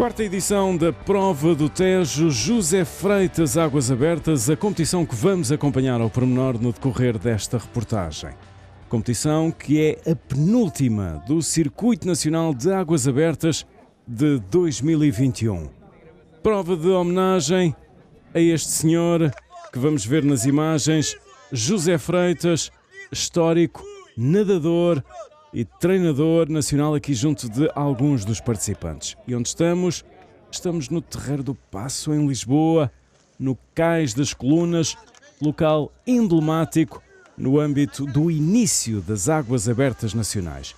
Quarta edição da Prova do Tejo José Freitas Águas Abertas, a competição que vamos acompanhar ao pormenor no decorrer desta reportagem. Competição que é a penúltima do Circuito Nacional de Águas Abertas de 2021. Prova de homenagem a este senhor que vamos ver nas imagens, José Freitas, histórico, nadador e treinador nacional aqui junto de alguns dos participantes. E onde estamos? Estamos no Terreiro do Paço, em Lisboa, no Cais das Colunas, local emblemático no âmbito do início das Águas Abertas Nacionais.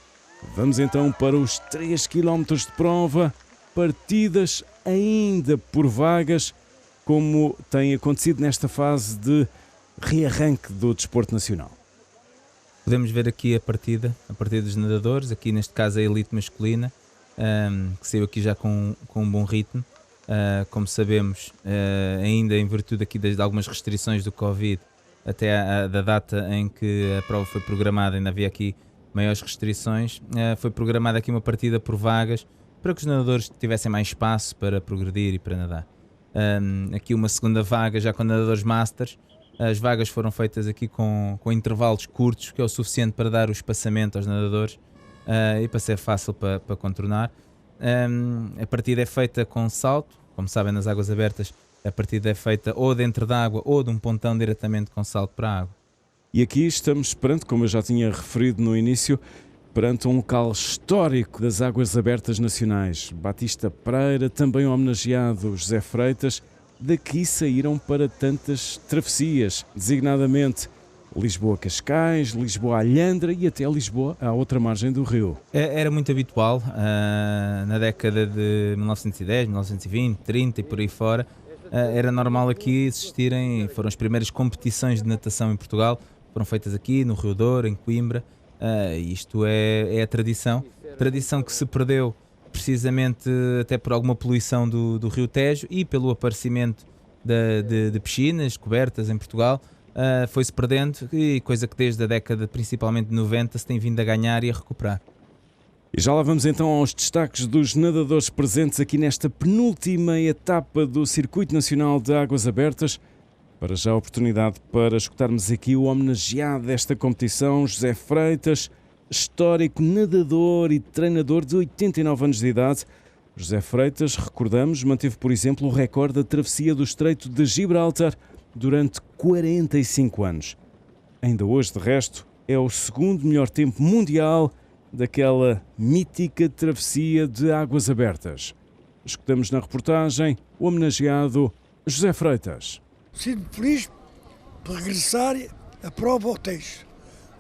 Vamos então para os 3 km de prova, partidas ainda por vagas, como tem acontecido nesta fase de rearranque do desporto nacional. Podemos ver aqui a partida dos nadadores, aqui neste caso a elite masculina, que saiu aqui já com um bom ritmo. Como sabemos, ainda em virtude aqui de algumas restrições do Covid, até da data em que a prova foi programada, ainda havia aqui maiores restrições, foi programada aqui uma partida por vagas, para que os nadadores tivessem mais espaço para progredir e para nadar. Aqui uma segunda vaga já com nadadores masters. As vagas foram feitas aqui com intervalos curtos, que é o suficiente para dar o espaçamento aos nadadores e para ser fácil para contornar. A partida é feita com salto, como sabem, nas águas abertas a partida é feita ou dentro da água ou de um pontão diretamente com salto para a água. E aqui estamos perante, como eu já tinha referido no início, perante um local histórico das Águas Abertas Nacionais. Batista Pereira, também homenageado José Freitas. Daqui saíram para tantas travessias, designadamente Lisboa-Cascais, Lisboa-Alhandra e até Lisboa à outra margem do rio. Era muito habitual na década de 1910, 1920, 30 e por aí fora. Era normal aqui existirem, foram as primeiras competições de natação em Portugal, foram feitas aqui no Rio Douro, em Coimbra. Isto é a tradição que se perdeu precisamente até por alguma poluição do Rio Tejo e pelo aparecimento de piscinas cobertas em Portugal, foi-se perdendo, e coisa que desde a década principalmente de 90 se tem vindo a ganhar e a recuperar. E já lá vamos então aos destaques dos nadadores presentes aqui nesta penúltima etapa do Circuito Nacional de Águas Abertas. Para já a oportunidade para escutarmos aqui o homenageado desta competição, José Freitas, histórico nadador e treinador de 89 anos de idade. José Freitas, recordamos, manteve, por exemplo, o recorde da travessia do Estreito de Gibraltar durante 45 anos. Ainda hoje, de resto, é o segundo melhor tempo mundial daquela mítica travessia de Águas Abertas. Escutamos na reportagem o homenageado José Freitas. Sinto-me feliz por regressar a prova ao Tejo,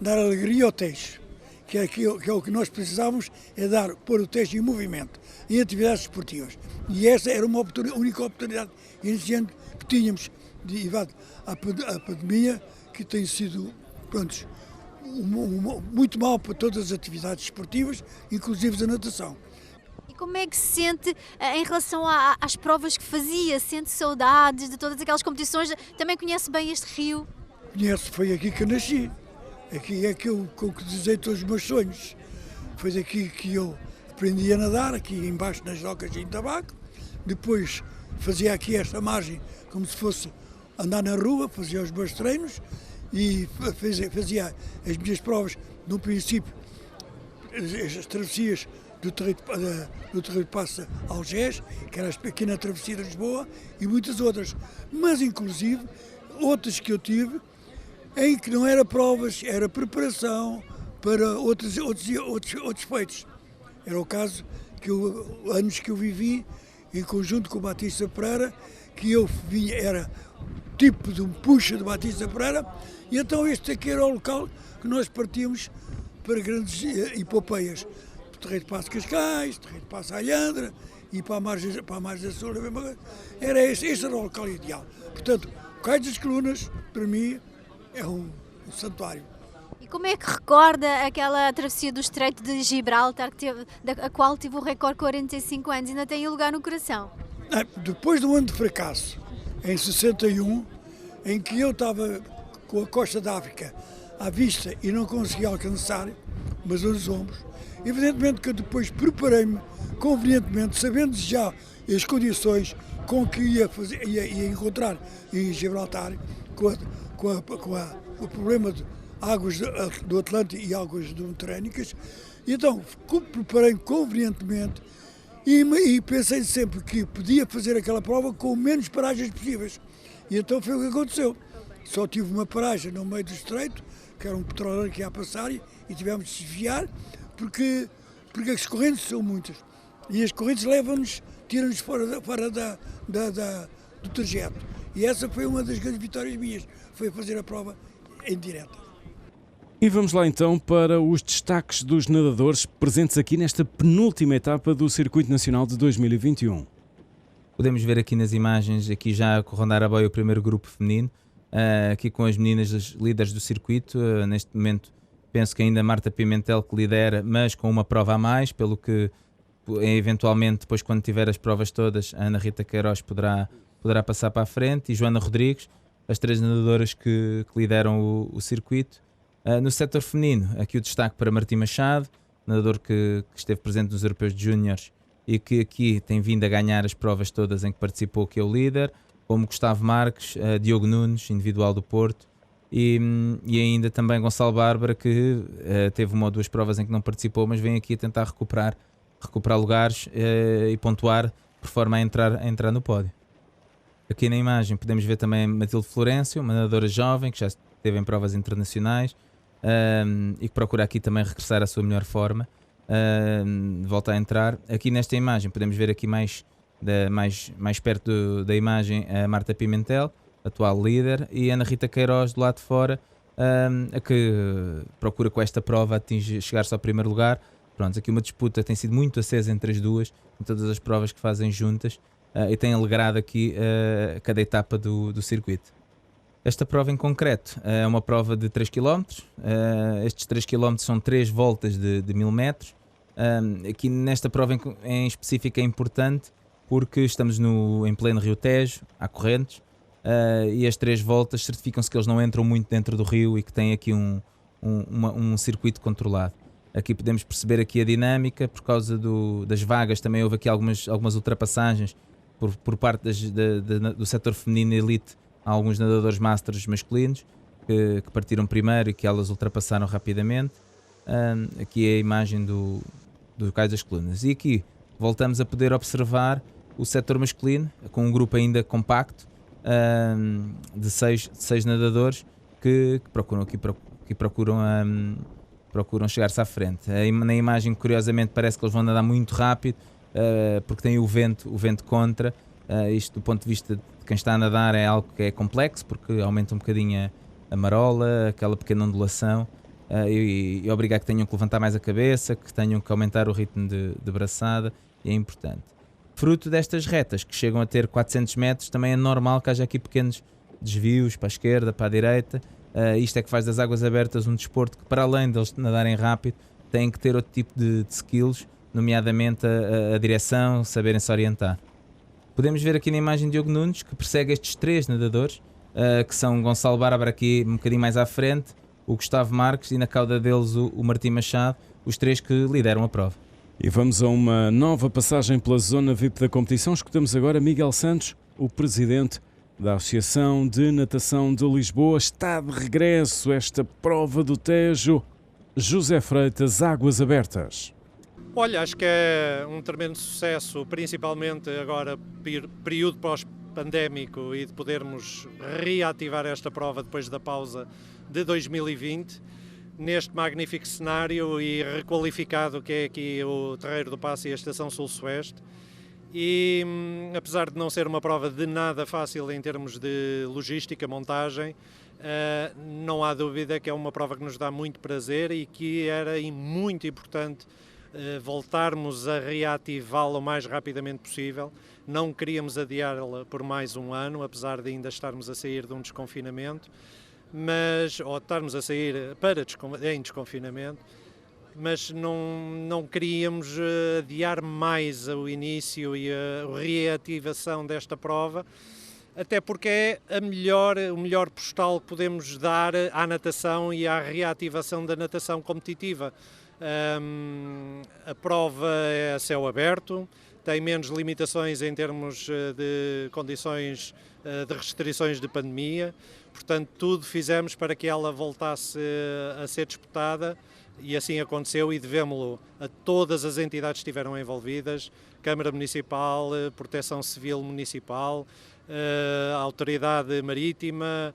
dar alegria ao Tejo. Que é o que nós precisávamos, é pôr o Tejo em movimento, em atividades esportivas. E essa era uma única oportunidade iniciante que tínhamos derivado à pandemia, que tem sido, muito mal para todas as atividades esportivas, inclusive a natação. E como é que se sente em relação às provas que fazia? Sente saudades de todas aquelas competições? Também conhece bem este rio? Conheço, foi aqui que eu nasci. Aqui é que eu concretizei todos os meus sonhos. Foi daqui que eu aprendi a nadar, aqui embaixo nas docas em Tabaco. Depois fazia aqui esta margem como se fosse andar na rua, fazia os meus treinos e fazia as minhas provas, no princípio, as travessias do Terreiro de Paço a Algés, que era a pequena travessia de Lisboa, e muitas outras. Mas, inclusive, outras que eu tive, em que não era provas, era preparação para outros feitos. Era o caso anos que eu vivi em conjunto com o Batista Pereira, que eu vinha, era tipo de um puxa de Batista Pereira, e então este aqui era o local que nós partíamos para grandes epopeias. Terreiro de Paço Cascais, Terreiro de Paço Alhandra e para a margem da Sul. Era este era o local ideal. Portanto, o Cais das Colunas, para mim, é um santuário. E como é que recorda aquela travessia do Estreito de Gibraltar, a qual tive o recorde 45 anos, ainda tem lugar no coração? Depois de um ano de fracasso, em 61, em que eu estava com a costa da África à vista e não conseguia alcançar, mas nos ombros, evidentemente que eu depois preparei-me convenientemente, sabendo já as condições com que ia encontrar em Gibraltar, o problema de águas do Atlântico e águas mediterrânicas. Então, preparei-me convenientemente e pensei sempre que podia fazer aquela prova com menos paragens possíveis. E então foi o que aconteceu. Só tive uma paragem no meio do estreito, que era um petroleiro que ia passar e tivemos de desviar, porque as correntes são muitas. E as correntes levam-nos, tiram-nos fora do trajeto. E essa foi uma das grandes vitórias minhas, foi fazer a prova em direta. E vamos lá então para os destaques dos nadadores presentes aqui nesta penúltima etapa do Circuito Nacional de 2021. Podemos ver aqui nas imagens, aqui já a rondar a boia o primeiro grupo feminino, aqui com as meninas as líderes do circuito. Neste momento penso que ainda Marta Pimentel que lidera, mas com uma prova a mais, pelo que eventualmente depois quando tiver as provas todas a Ana Rita Queiroz poderá passar para a frente, e Joana Rodrigues, as três nadadoras que lideram o circuito. No setor feminino, aqui o destaque para Martim Machado, nadador que esteve presente nos Europeus de Júniores e que aqui tem vindo a ganhar as provas todas em que participou, que é o líder, como Gustavo Marques, Diogo Nunes, individual do Porto, e ainda também Gonçalo Bárbara, que teve uma ou duas provas em que não participou, mas vem aqui a tentar recuperar lugares e pontuar por forma a entrar no pódio. Aqui na imagem podemos ver também Matilde Florencio, uma nadadora jovem que já esteve em provas internacionais e que procura aqui também regressar à sua melhor forma. Volta a entrar. Aqui nesta imagem podemos ver aqui mais perto da imagem a Marta Pimentel, atual líder, e Ana Rita Queiroz do lado de fora, a que procura com esta prova chegar-se ao primeiro lugar. Pronto, aqui uma disputa tem sido muito acesa entre as duas, em todas as provas que fazem juntas, e tem alegrado aqui cada etapa do circuito. Esta prova em concreto é uma prova de 3 km, estes 3 km são 3 voltas de 1000 metros. Aqui nesta prova em específico é importante porque estamos em pleno Rio Tejo, há correntes, e as 3 voltas certificam-se que eles não entram muito dentro do rio e que têm aqui um circuito controlado. Aqui podemos perceber aqui a dinâmica, por causa das vagas também houve aqui algumas ultrapassagens por parte do setor feminino elite. Há alguns nadadores masters masculinos que partiram primeiro e que elas ultrapassaram rapidamente. Aqui é a imagem do Cais das Colunas. E aqui voltamos a poder observar o setor masculino, com um grupo ainda compacto de 6 nadadores que procuram chegar-se à frente. Na imagem, curiosamente, parece que eles vão nadar muito rápido, porque tem o vento contra. Isto do ponto de vista de quem está a nadar é algo que é complexo, porque aumenta um bocadinho a marola, aquela pequena ondulação, e obriga a que tenham que levantar mais a cabeça, que tenham que aumentar o ritmo de braçada, e é importante. Fruto destas retas, que chegam a ter 400 metros, também é normal que haja aqui pequenos desvios para a esquerda, para a direita. Isto é que faz das águas abertas um desporto que, para além deles nadarem rápido, têm que ter outro tipo de skills, nomeadamente a direção, saberem se orientar. Podemos ver aqui na imagem Diogo Nunes, que persegue estes 3 nadadores, que são Gonçalo Bárbara aqui um bocadinho mais à frente, o Gustavo Marques e na cauda deles o Martim Machado, os 3 que lideram a prova. E vamos a uma nova passagem pela zona VIP da competição. Escutamos agora Miguel Santos, o presidente da Associação de Natação de Lisboa. Está de regresso esta prova do Tejo. José Freitas, águas abertas. Olha, acho que é um tremendo sucesso, principalmente agora, período pós-pandémico, e de podermos reativar esta prova depois da pausa de 2020, neste magnífico cenário e requalificado que é aqui o Terreiro do Paço e a Estação Sul-Sueste. E apesar de não ser uma prova de nada fácil em termos de logística, montagem, não há dúvida que é uma prova que nos dá muito prazer e que era muito importante voltarmos a reativá-la o mais rapidamente possível. Não queríamos adiá-la por mais um ano, apesar de ainda estarmos a sair de um desconfinamento, ou estarmos a sair em desconfinamento, mas não queríamos adiar mais o início e a reativação desta prova, até porque é o melhor postal que podemos dar à natação e à reativação da natação competitiva. A prova é a céu aberto, tem menos limitações em termos de condições de restrições de pandemia, portanto tudo fizemos para que ela voltasse a ser disputada e assim aconteceu e devemos-lo a todas as entidades que estiveram envolvidas, Câmara Municipal, Proteção Civil Municipal, Autoridade Marítima,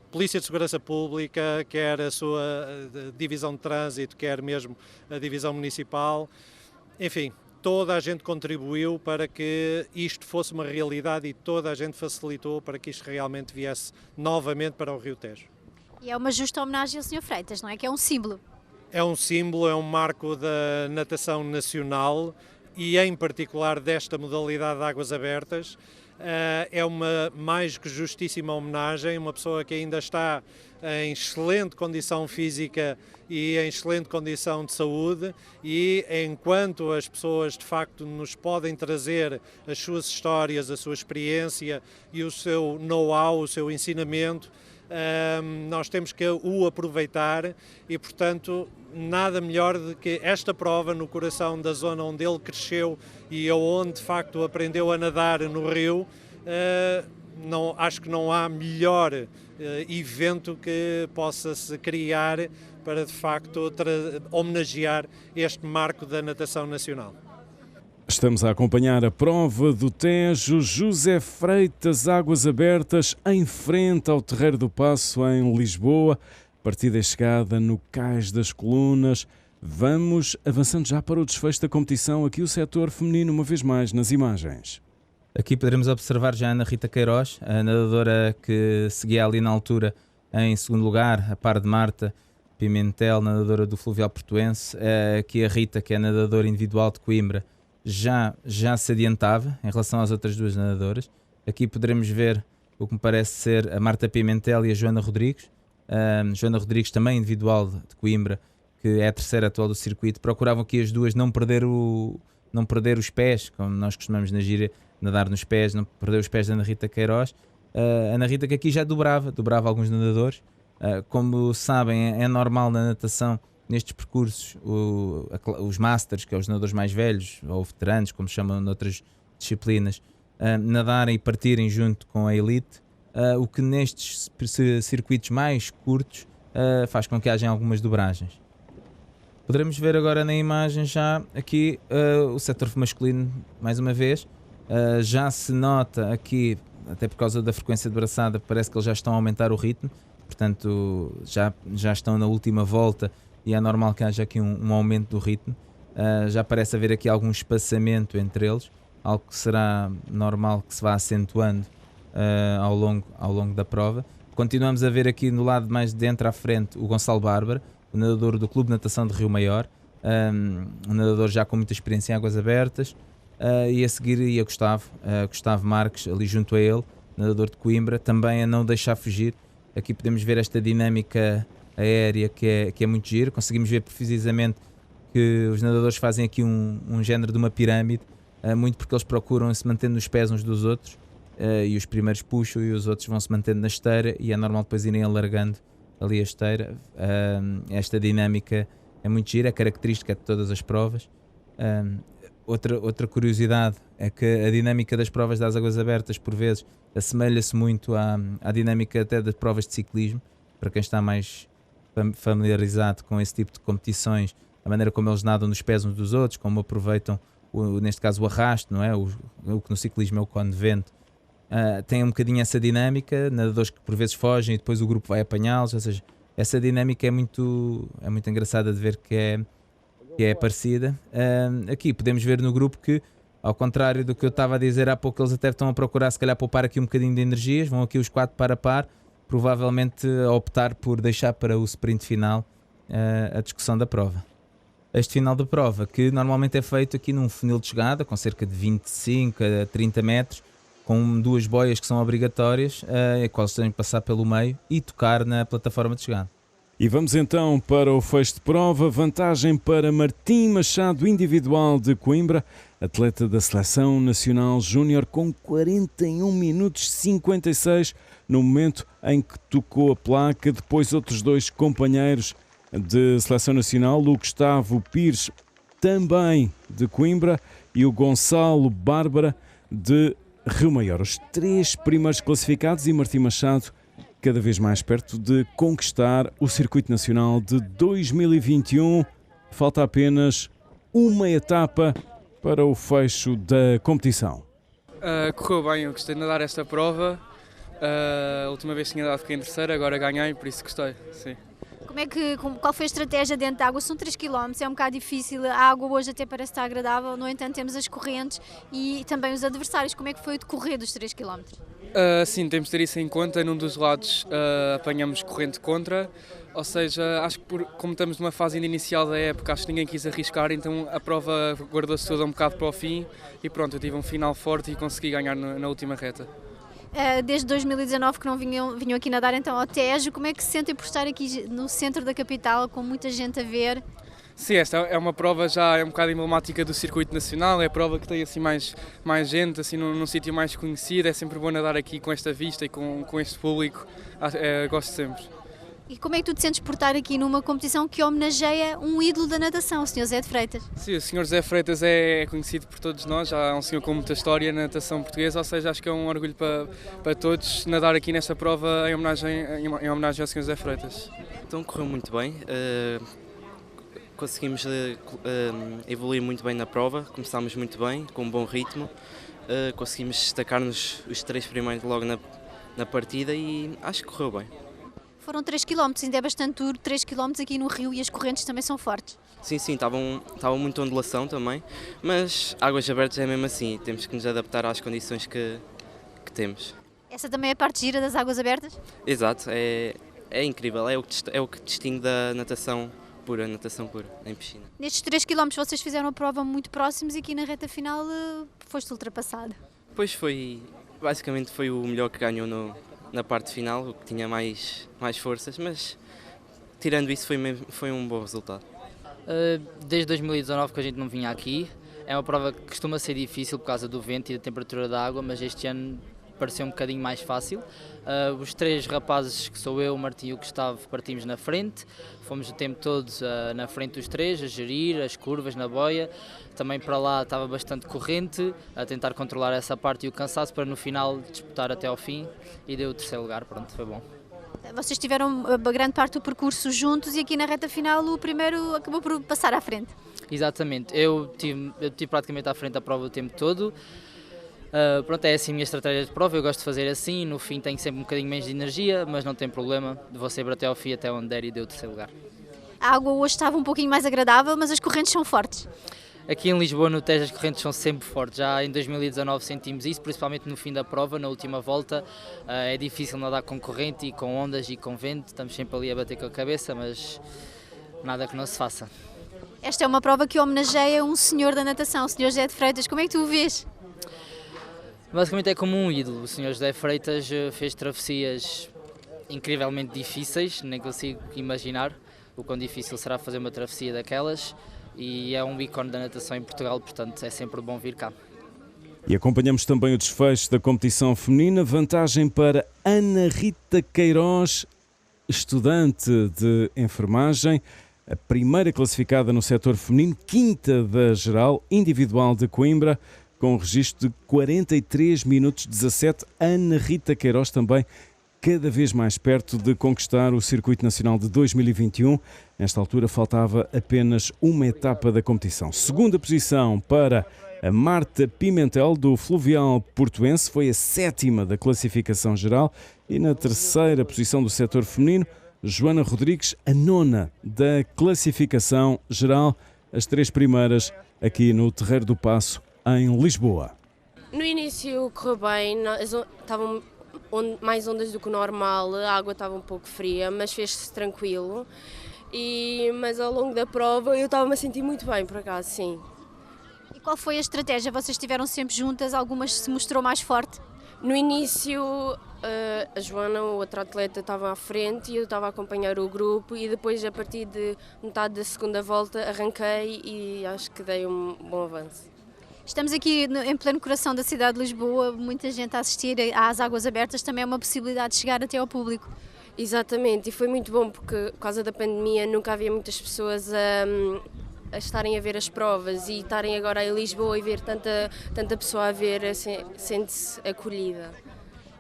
Polícia de Segurança Pública, quer a sua Divisão de Trânsito, quer mesmo a Divisão Municipal, enfim, toda a gente contribuiu para que isto fosse uma realidade e toda a gente facilitou para que isto realmente viesse novamente para o Rio Tejo. E é uma justa homenagem ao Sr. Freitas, não é? Que é um símbolo. É um símbolo, é um marco da natação nacional e em particular desta modalidade de águas abertas. É uma mais que justíssima homenagem, uma pessoa que ainda está em excelente condição física e em excelente condição de saúde, e enquanto as pessoas de facto nos podem trazer as suas histórias, a sua experiência e o seu know-how, o seu ensinamento, nós temos que o aproveitar e, portanto, nada melhor do que esta prova no coração da zona onde ele cresceu e onde de facto aprendeu a nadar no rio. Acho que não há melhor evento que possa-se criar para de facto homenagear este marco da natação nacional. Estamos a acompanhar a prova do Tejo. José Freitas, águas abertas, em frente ao Terreiro do Paço, em Lisboa. Partida e chegada no Cais das Colunas. Vamos avançando já para o desfecho da competição. Aqui o setor feminino, uma vez mais, nas imagens. Aqui poderemos observar já a Ana Rita Queiroz, a nadadora que seguia ali na altura em segundo lugar, a par de Marta Pimentel, nadadora do Fluvial Portuense. Aqui a Rita, que é nadadora individual de Coimbra, já se adiantava em relação às outras duas nadadoras. Aqui poderemos ver o que me parece ser a Marta Pimentel e a Joana Rodrigues. Joana Rodrigues, também individual de Coimbra, que é a terceira atual do circuito. Procuravam aqui as duas não perder os pés, como nós costumamos na gira, nadar nos pés, não perder os pés da Ana Rita Queiroz. Ana Rita, que aqui já dobrava alguns nadadores. Como sabem, é normal na natação, nestes percursos, os Masters, que são os nadadores mais velhos, ou veteranos, como se chamam noutras disciplinas, nadarem e partirem junto com a elite, o que nestes circuitos mais curtos faz com que haja algumas dobragens. Poderemos ver agora na imagem já aqui o setor masculino, mais uma vez. Já se nota aqui, até por causa da frequência de braçada, parece que eles já estão a aumentar o ritmo, portanto já estão na última volta e é normal que haja aqui um aumento do ritmo. Já parece haver aqui algum espaçamento entre eles, algo que será normal que se vá acentuando ao longo da prova. Continuamos a ver aqui no lado mais de dentro à frente o Gonçalo Bárbara, o nadador do Clube de Natação de Rio Maior, um nadador já com muita experiência em águas abertas, e a seguir ia Gustavo Marques, ali junto a ele, nadador de Coimbra, também a não deixar fugir. Aqui podemos ver esta dinâmica aérea que é muito giro. Conseguimos ver precisamente que os nadadores fazem aqui um género de uma pirâmide, muito porque eles procuram se manter nos pés uns dos outros, e os primeiros puxam e os outros vão se mantendo na esteira, e é normal depois irem alargando ali a esteira. Esta dinâmica é muito gira, é característica de todas as provas. Outra curiosidade é que a dinâmica das provas das águas abertas por vezes assemelha-se muito à dinâmica até das provas de ciclismo. Para quem está mais familiarizado com esse tipo de competições, a maneira como eles nadam nos pés uns dos outros, como aproveitam neste caso o arrasto, não é? O que no ciclismo é o cone de vento, tem um bocadinho essa dinâmica, nadadores que por vezes fogem e depois o grupo vai apanhá-los, ou seja, essa dinâmica é muito engraçada de ver que é parecida. Aqui podemos ver no grupo que, ao contrário do que eu estava a dizer há pouco, eles até estão a procurar se calhar poupar aqui um bocadinho de energias, vão aqui os 4 par a par, provavelmente a optar por deixar para o sprint final a discussão da prova. Este final da prova, que normalmente é feito aqui num funil de chegada, com cerca de 25 a 30 metros, com 2 boias que são obrigatórias, a qual têm que passar pelo meio e tocar na plataforma de chegada. E vamos então para o fecho de prova. Vantagem para Martim Machado, individual de Coimbra, atleta da Seleção Nacional Júnior, com 41 minutos 56 no momento em que tocou a placa. Depois outros 2 companheiros de Seleção Nacional, o Gustavo Pires também de Coimbra, e o Gonçalo Bárbara, de Rio Maior. Os 3 primeiros classificados e Martim Machado cada vez mais perto de conquistar o Circuito Nacional de 2021. Falta apenas uma etapa para o fecho da competição. Correu bem, eu gostei de nadar esta prova. A última vez tinha dado, fiquei em terceira, agora ganhei, por isso gostei, sim. Qual foi a estratégia dentro da água? São 3 km, é um bocado difícil, a água hoje até parece estar agradável, no entanto temos as correntes e também os adversários. Como é que foi o decorrer dos 3 km? Sim, temos de ter isso em conta. Num dos lados apanhamos corrente contra, ou seja, acho que como estamos numa fase ainda inicial da época, acho que ninguém quis arriscar, então a prova guardou-se toda um bocado para o fim e pronto, eu tive um final forte e consegui ganhar na última reta. Desde 2019 que não vinham aqui nadar então ao Tejo, como é que se sentem por estar aqui no centro da capital com muita gente a ver? Sim, esta é uma prova já um bocado emblemática do circuito nacional, é a prova que tem assim mais gente, assim num sítio mais conhecido, é sempre bom nadar aqui com esta vista e com este público, gosto sempre. E como é que tu te sentes por estar aqui numa competição que homenageia um ídolo da natação, o Sr. Zé de Freitas? Sim, o Sr. Zé Freitas é conhecido por todos nós, já é um senhor com muita história na natação portuguesa, ou seja, acho que é um orgulho para todos nadar aqui nesta prova em homenagem ao Sr. Zé Freitas. Então correu muito bem, conseguimos evoluir muito bem na prova, começámos muito bem, com um bom ritmo, conseguimos destacar-nos os 3 primeiros logo na partida e acho que correu bem. Foram 3 km, ainda é bastante duro, 3 km aqui no rio e as correntes também são fortes. Sim, estavam muito ondulação também, mas águas abertas é mesmo assim, temos que nos adaptar às condições que temos. Essa também é a parte gira das águas abertas? Exato, é incrível, é o que distingue da natação pura, em piscina. Nestes 3 km vocês fizeram a prova muito próximos e aqui na reta final foste ultrapassado. Pois basicamente foi o melhor que ganhou na parte final, o que tinha mais forças, mas tirando isso foi um bom resultado. Desde 2019 que a gente não vinha aqui, é uma prova que costuma ser difícil por causa do vento e da temperatura da água, mas este ano pareceu um bocadinho mais fácil. Os 3 rapazes, que sou eu, o Martim e o Gustavo, partimos na frente, fomos o tempo todo na frente dos 3, a gerir as curvas na boia, também para lá estava bastante corrente, a tentar controlar essa parte e o cansaço para no final disputar até ao fim e deu o 3º lugar, pronto, foi bom. Vocês tiveram a grande parte do percurso juntos e aqui na reta final o primeiro acabou por passar à frente. Exatamente, eu tive praticamente à frente a prova o tempo todo. Pronto, é assim a minha estratégia de prova, eu gosto de fazer assim, no fim tenho sempre um bocadinho menos de energia, mas não tem problema, vou sempre até ao fim, até onde der e deu o 3º lugar. A água hoje estava um pouquinho mais agradável, mas as correntes são fortes. Aqui em Lisboa, no Tejo, as correntes são sempre fortes, já em 2019 sentimos isso, principalmente no fim da prova, na última volta, é difícil nadar com corrente e com ondas e com vento, estamos sempre ali a bater com a cabeça, mas nada que não se faça. Esta é uma prova que homenageia um senhor da natação, o Sr. José de Freitas, como é que tu o vês? Basicamente é como um ídolo, o Sr. José Freitas fez travessias incrivelmente difíceis, nem consigo imaginar o quão difícil será fazer uma travessia daquelas e é um ícone da natação em Portugal, portanto é sempre bom vir cá. E acompanhamos também o desfecho da competição feminina, vantagem para Ana Rita Queiroz, estudante de enfermagem, a primeira classificada no setor feminino, 5ª da geral, individual de Coimbra, com um registro de 43 minutos 17. Ana Rita Queiroz também cada vez mais perto de conquistar o Circuito Nacional de 2021. Nesta altura faltava apenas uma etapa da competição. Segunda posição para a Marta Pimentel, do Fluvial Portuense, foi a 7ª da classificação geral. E na terceira posição do setor feminino, Joana Rodrigues, a 9ª da classificação geral. As 3 primeiras aqui no Terreiro do Paço, em Lisboa. No início correu bem, estavam mais ondas do que o normal, a água estava um pouco fria, mas fez-se tranquilo. Mas ao longo da prova eu estava-me a sentir muito bem, por acaso, sim. E qual foi a estratégia? Vocês estiveram sempre juntas, algumas se mostrou mais forte? No início a Joana, o outro atleta, estava à frente e eu estava a acompanhar o grupo e depois a partir de metade da segunda volta arranquei e acho que dei um bom avanço. Estamos aqui em pleno coração da cidade de Lisboa, muita gente a assistir às águas abertas, também é uma possibilidade de chegar até ao público. Exatamente, e foi muito bom porque por causa da pandemia nunca havia muitas pessoas a estarem a ver as provas e estarem agora em Lisboa e ver tanta pessoa a ver, sente-se acolhida.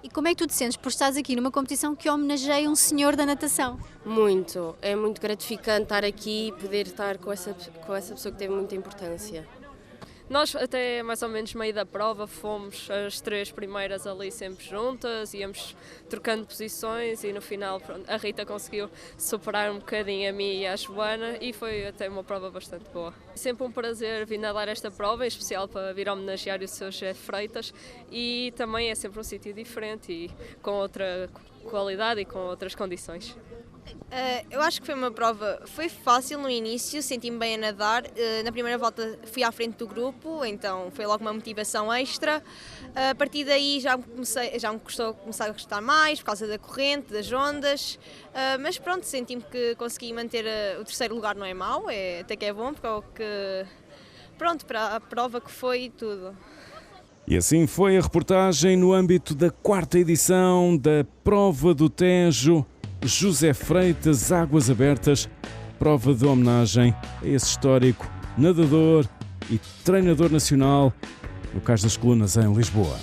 E como é que tu te sentes por estares aqui numa competição que homenageia um senhor da natação? Muito, é muito gratificante estar aqui e poder estar com essa pessoa que teve muita importância. Nós até mais ou menos meio da prova fomos as 3 primeiras ali sempre juntas, íamos trocando posições e no final pronto, a Rita conseguiu superar um bocadinho a mim e a Joana e foi até uma prova bastante boa. Sempre um prazer vir nadar esta prova, em especial para vir homenagear o Sr. José Freitas e também é sempre um sítio diferente e com outra qualidade e com outras condições. Eu acho que foi uma prova, foi fácil no início, senti-me bem a nadar, na primeira volta fui à frente do grupo, então foi logo uma motivação extra, a partir daí já me custou começar a gostar mais por causa da corrente, das ondas, mas pronto, senti-me que consegui manter o terceiro lugar, não é mau, até que é bom, porque é o que, pronto, para a prova que foi e tudo. E assim foi a reportagem no âmbito da 4ª edição da Prova do Tejo José Freitas Águas Abertas, prova de homenagem a esse histórico nadador e treinador nacional no Cais das Colunas, em Lisboa.